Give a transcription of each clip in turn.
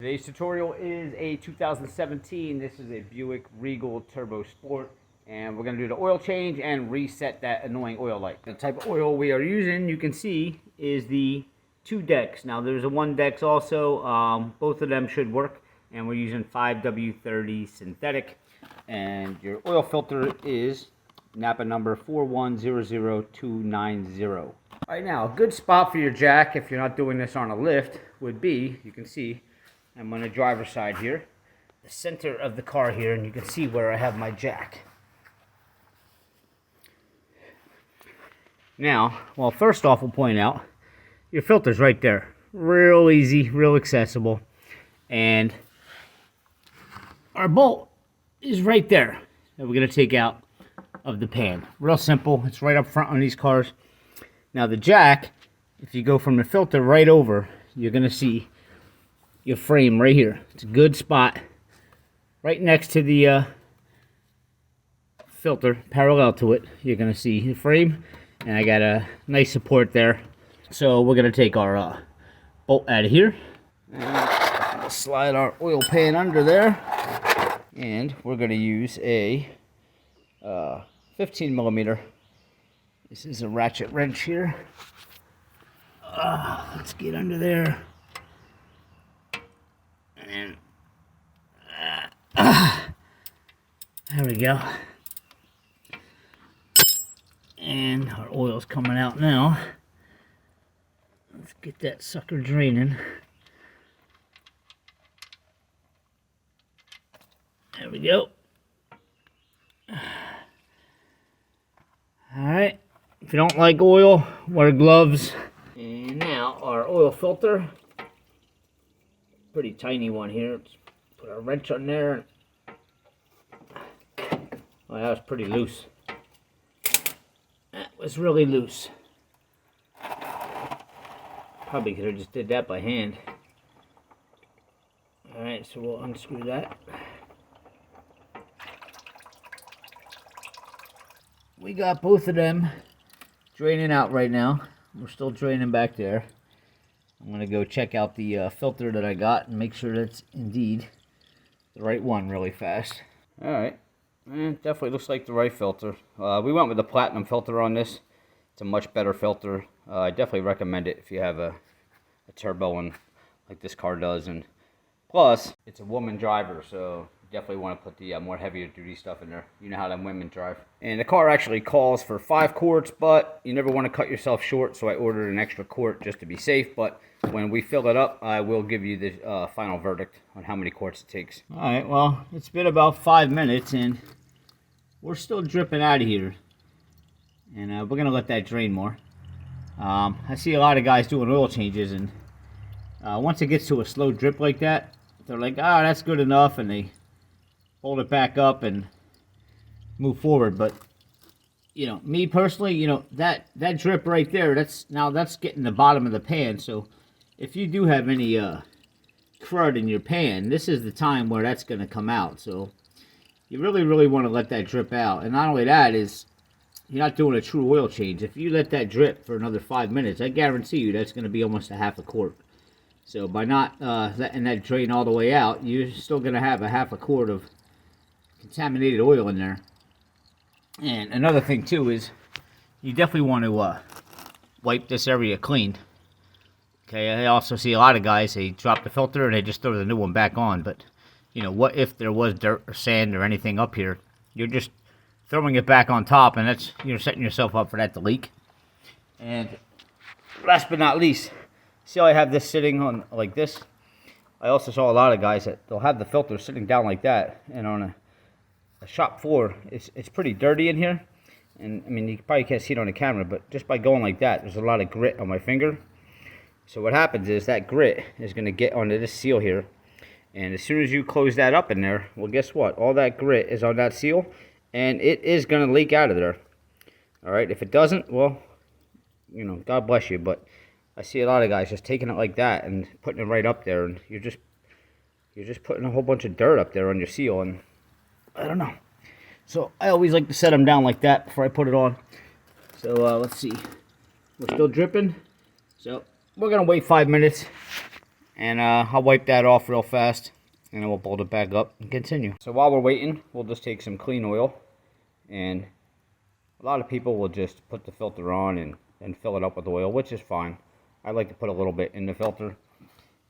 Today's tutorial is a 2017. This is a Buick Regal Turbo Sport, and we're going to do the oil change and reset that annoying oil light. The type of oil we are using, you can see, is the 2 decks. Now there's a 1 deck also. Both of them should work, and we're using 5W30 synthetic, and your oil filter is Napa number 4100290. Right now, a good spot for your jack if you're not doing this on a lift would be, you can see, I'm on the driver's side here, the center of the car here, and you can see where I have my jack. Now, well, first off, we'll point out, your filter's right there. Real easy, real accessible. And our bolt is right there that we're going to take out of the pan. Real simple. It's right up front on these cars. Now, the jack, if you go from the filter right over, you're going to see your frame right here. It's a good spot right next to the filter, parallel to it. You're going to see the frame, and I got a nice support there. So we're going to take our bolt out of here and slide our oil pan under there, and we're going to use a 15 millimeter. This is a ratchet wrench here. Let's get under there. And there we go. And our oil's coming out now. Let's get that sucker draining. There we go. Alright. If you don't like oil, wear gloves. And now our oil filter. Pretty tiny one here. Let's put a wrench on there. Well, that was pretty loose. That was really loose. Probably could have just did that by hand. Alright, so we'll unscrew that. We got both of them draining out right now. We're still draining back there. I'm going to go check out the filter that I got and make sure that's indeed the right one really fast. Alright, definitely looks like the right filter. We went with the platinum filter on this. It's a much better filter. I definitely recommend it if you have a turbo one like this car does. And plus, it's a woman driver, so you definitely want to put the more heavier duty stuff in there. You know how them women drive. And the car actually calls for 5 quarts, but you never want to cut yourself short, so I ordered an extra quart just to be safe. But when we fill it up, I will give you the final verdict on how many quarts it takes. Alright, well, it's been about 5 minutes, and we're still dripping out of here. And we're going to let that drain more. I see a lot of guys doing oil changes, and once it gets to a slow drip like that, they're like, oh, that's good enough, and they hold it back up and move forward. But you know, me personally, you know, that drip right there, that's getting the bottom of the pan. So if you do have any crud in your pan, this is the time where that's going to come out. So you really want to let that drip out. And not only that, is you're not doing a true oil change. If you let that drip for another 5 minutes, I guarantee you that's going to be almost a half a quart. So by not letting that drain all the way out, you're still going to have a half a quart of contaminated oil in there. And another thing too is you definitely want to wipe this area clean. Okay, I also see a lot of guys, they drop the filter and they just throw the new one back on. But you know, what if there was dirt or sand or anything up here? You're just throwing it back on top, and that's, you're setting yourself up for that to leak. And last but not least, see how I have this sitting on like this? I also saw a lot of guys that they'll have the filter sitting down like that, and on a shop floor, it's pretty dirty in here. And I mean, you probably can't see it on the camera, but just by going like that, there's a lot of grit on my finger. So what happens is that grit is going to get onto this seal here, and as soon as you close that up in there, well, guess what? All that grit is on that seal, and it is going to leak out of there. Alright, if it doesn't, well, you know, God bless you. But I see a lot of guys just taking it like that and putting it right up there, and you're just putting a whole bunch of dirt up there on your seal, and I don't know. So I always like to set them down like that before I put it on. So let's see. We're still dripping. So we're going to wait 5 minutes And I'll wipe that off real fast, and then we'll bolt it back up and continue. So while we're waiting, we'll just take some clean oil, and a lot of people will just put the filter on and fill it up with oil, which is fine. I like to put a little bit in the filter.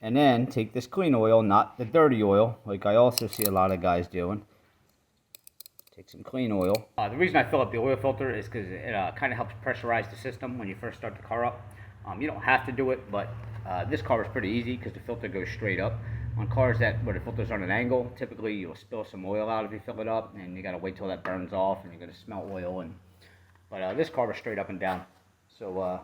And then take this clean oil, not the dirty oil, like I also see a lot of guys doing. Take some clean oil. The reason I fill up the oil filter is because it kind of helps pressurize the system when you first start the car up. You don't have to do it, but this car is pretty easy because the filter goes straight up. On cars where the filter's on an angle, typically you'll spill some oil out if you fill it up, and you gotta wait till that burns off, and you're gonna smell oil. But this car was straight up and down. So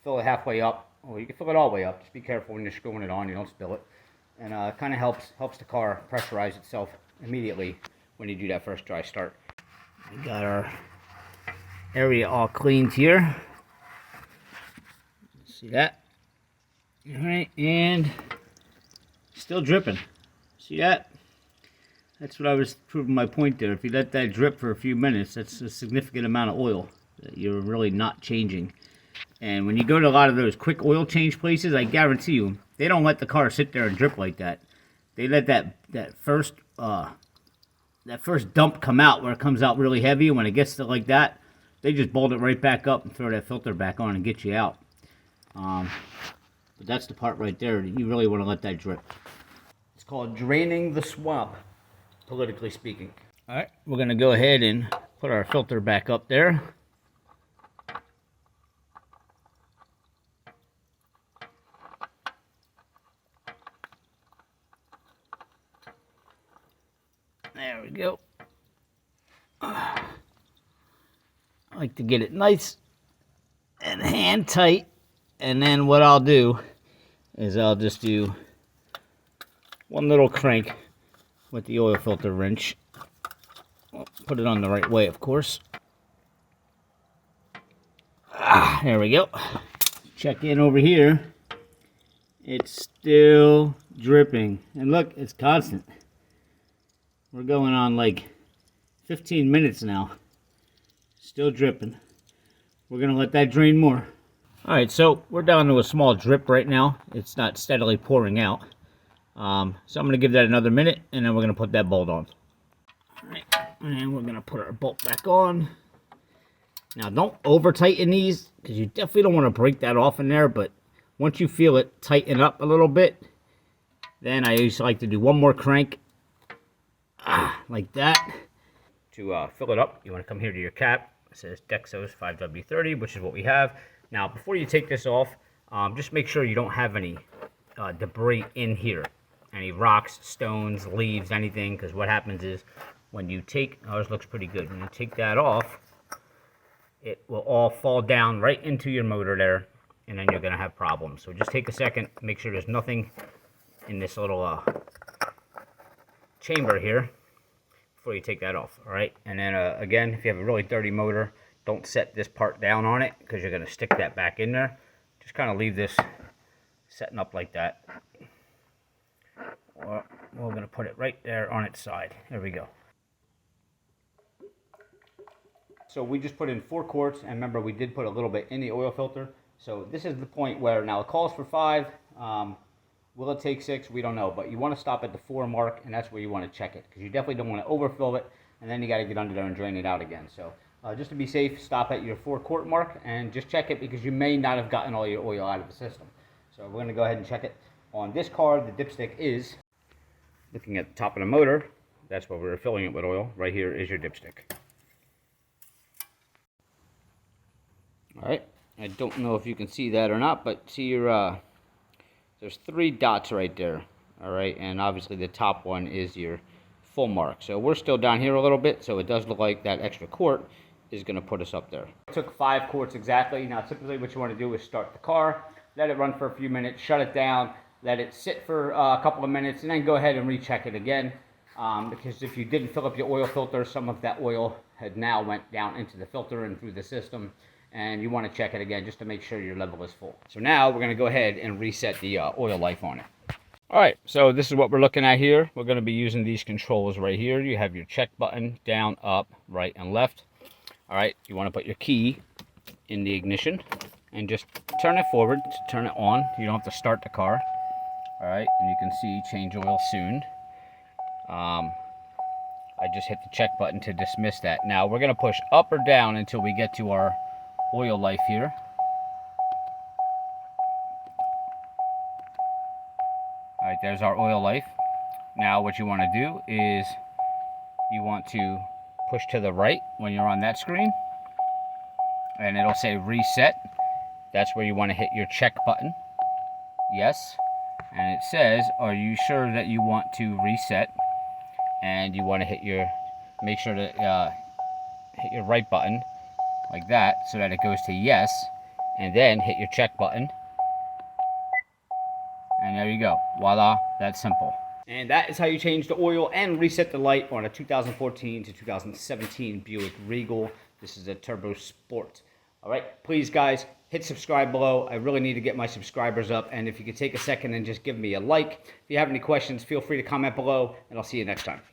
fill it halfway up. Or you can fill it all the way up. Just be careful when you're screwing it on, you don't spill it. And it kind of helps the car pressurize itself immediately when you do that first dry start. We got our area all cleaned here. See that? Alright, and still dripping. See that? That's what I was proving my point there. If you let that drip for a few minutes, that's a significant amount of oil that you're really not changing. And when you go to a lot of those quick oil change places, I guarantee you, they don't let the car sit there and drip like that. They let that first dump come out where it comes out really heavy. And when it gets to like that, they just bolt it right back up and throw that filter back on and get you out. But that's the part right there that you really want to let that drip. It's called draining the swamp, politically speaking. All right, we're going to go ahead and put our filter back up there. There we go. I like to get it nice and hand tight, and then what I'll do is I'll just do one little crank with the oil filter wrench. Put it on the right way, of course. There we go. Check in over here. It's still dripping, and look, it's constant. We're going on like 15 minutes now. Still dripping. We're going to let that drain more. Alright, so we're down to a small drip right now. It's not steadily pouring out. So I'm going to give that another minute, and then we're going to put that bolt on. Alright, and we're going to put our bolt back on. Now, don't over-tighten these, because you definitely don't want to break that off in there, but once you feel it tighten up a little bit, then I usually like to do one more crank. Like that. To fill it up, you want to come here to your cap. It says Dexos 5W30, which is what we have. Now, before you take this off, just make sure you don't have any debris in here. Any rocks, stones, leaves, anything, because what happens is when you take, ours looks pretty good, when you take that off, it will all fall down right into your motor there, and then you're going to have problems. So just take a second, make sure there's nothing in this little chamber here before you take that off. All right, and then again, if you have a really dirty motor, don't set this part down on it because you're going to stick that back in there. Just kind of leave this setting up like that. Or we're going to put it right there on its side. There we go. So we just put in 4 quarts, and remember we did put a little bit in the oil filter. So this is the point where now it calls for 5. Will it take 6? We don't know, but you want to stop at the 4 mark, and that's where you want to check it, because you definitely don't want to overfill it, and then you got to get under there and drain it out again. So just to be safe, stop at your 4 quart mark and just check it, because you may not have gotten all your oil out of the system. So we're going to go ahead and check it. On this car, the dipstick is looking at the top of the motor. That's where we're filling it with oil. Right here is your dipstick. All right, I don't know if you can see that or not, but see your there's 3 dots right there. All right, and obviously the top one is your full mark. So we're still down here a little bit, so it does look like that extra quart is going to put us up there. It took 5 quarts exactly. Now typically what you want to do is start the car, let it run for a few minutes, shut it down, let it sit for a couple of minutes, and then go ahead and recheck it again. Because if you didn't fill up your oil filter, some of that oil had now went down into the filter and through the system, and you want to check it again just to make sure your level is full. So now we're going to go ahead and reset the oil life on it. Alright, so this is what we're looking at here. We're going to be using these controls right here. You have your check button, down, up, right, and left. Alright, you want to put your key in the ignition and just turn it forward to turn it on. You don't have to start the car. All right, and you can see change oil soon. I just hit the check button to dismiss that. Now we're going to push up or down until we get to our oil life here. All right, there's our oil life. Now what you want to do is you want to push to the right when you're on that screen, and it'll say reset. That's where you want to hit your check button. Yes. And it says, are you sure that you want to reset? And you want to hit your, make sure to hit your right button like that so that it goes to yes, and then hit your check button. And there you go. Voila, that's simple. And that is how you change the oil and reset the light on a 2014 to 2017 Buick Regal. This is a Turbo Sport. All right, please guys, hit subscribe below. I really need to get my subscribers up. And if you could take a second and just give me a like. If you have any questions, feel free to comment below, and I'll see you next time.